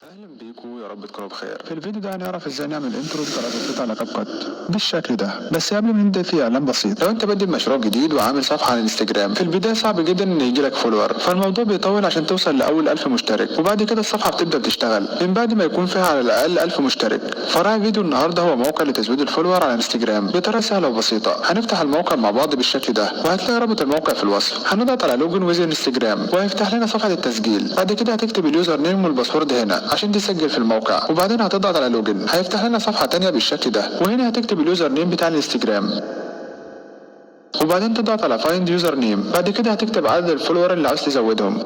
اهلا بيكم، يا رب تكونوا بخير. في الفيديو ده هنعرف ازاي نعمل انترو لقناه بسيطه على كاب كات بالشكل ده. بس قبل ما نبدا في اعلان بسيط، لو انت بادئ مشروع جديد وعامل صفحه على الانستجرام، في البدايه صعب جدا ان يجيلك فولور، فالموضوع بيطول عشان توصل لاول 1000 مشترك، وبعد كده الصفحه بتبدا تشتغل من بعد ما يكون فيها على الاقل 1000 مشترك. فرع فيديو النهارده هو موقع لتزويد الفولور على الانستجرام بطريقه سهله وبسيطه. هنفتح الموقع مع بعض بالشكل ده، وهتلاقي رابط الموقع في الوصف. هنضغط على لوجن ويز انستجرام وهيفتح لنا صفحه التسجيل. بعد كده هتكتب اليوزر نيم والباسورد هنا عشان تسجل في الموقع، وبعدين هتضغط على لوجن. هيفتح لنا صفحه تانية بالشكل ده، وهنا هتكتب اليوزر نيم بتاع الانستجرام، وبعدين تضغط على فايند يوزر نيم. بعد كده هتكتب عدد الفولور اللي عاوز تزودهم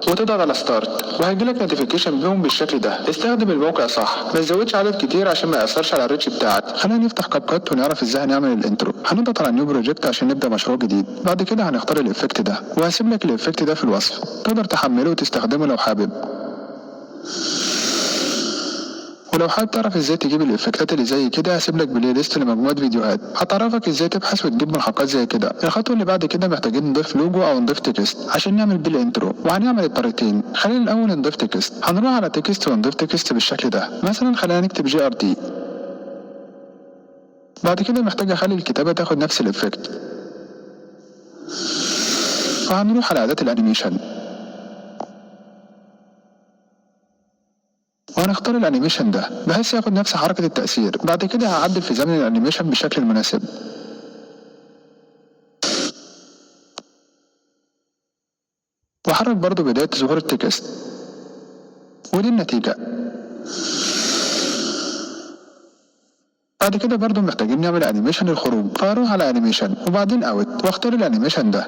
وتضغط على ستارت، وهيجيلك نوتيفيكيشن بيهم بالشكل ده. استخدم الموقع صح، ما تزودش عدد كتير عشان ما ياثرش على الريتش بتاعك. خلينا نفتح كاب كات ونعرف ازاي هنعمل الانترو. هنضغط على نيو بروجكت عشان نبدا مشروع جديد. بعد كده هنختار الافكت ده، وهسيب لك الافكت ده في الوصف، تقدر تحمله وتستخدمه لو حابب. ولو حابب تعرف ازاي تجيب الافكتات اللي زي كده، هسيب لك بلاي ليست لمجموعه فيديوهات هتعرفك ازاي تبحث وتجيب ملحقات زي كده. الخطوه اللي بعد كده محتاجين نضيف لوجو او نضيف تكست عشان نعمل بيه الانترو، وهنعمل الطريقتين. خلينا الاول نضيف تكست. هنروح على تكست ونضيف تكست بالشكل ده. مثلا خلينا نكتب جي ار تي. بعد كده محتاج اخلي الكتابه تاخد نفس الافكت، فهنروح على اداه الانيميشن وهنختار الانيميشن ده بحيث ياخد نفس حركه التاثير. بعد كده هعدل في زمن الانيميشن بالشكل المناسب، وحرك برضو بدايه ظهور التكست، ودي النتيجه. بعد كده برضو محتاجين نعمل انيميشن للخروج، فاروح على انيميشن وبعدين اوت واختار الانيميشن ده،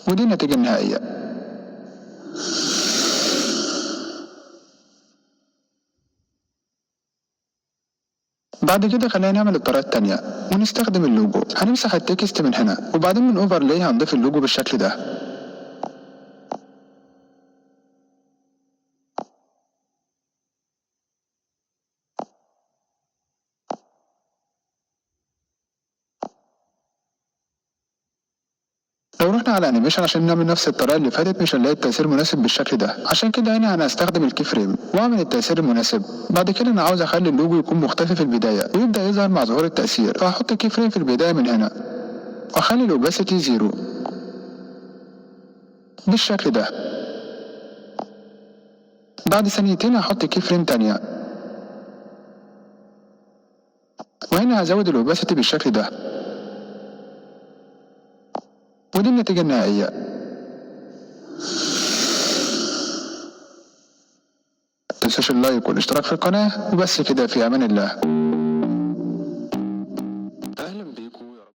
ودي النتيجه النهائيه. بعد كده خلينا نعمل الطريقه التانية ونستخدم اللوجو. هنمسح التكست من هنا، وبعدين من اوفرلاي هنضيف اللوجو بالشكل ده. لو رحنا على انيميشن عشان نعمل نفس الطريقه اللي فاتت، مش هنلاقي التاثير مناسب بالشكل ده. عشان كده هنا انا هستخدم الكي فريم واعمل التاثير المناسب. بعد كده انا عاوز اخلي اللوجو يكون مختفي في البدايه ويبدا يظهر مع ظهور التاثير، فهحط كي فريم في البدايه من هنا واخلي الاوباسيتي 0 بالشكل ده. بعد ثانيتين هحط كي فريم تانية، وهنا هزود الاوباسيتي بالشكل ده، ودي النتيجه النهائيه. متنساش اللايك والاشتراك في القناه، وبس كده، في امان الله.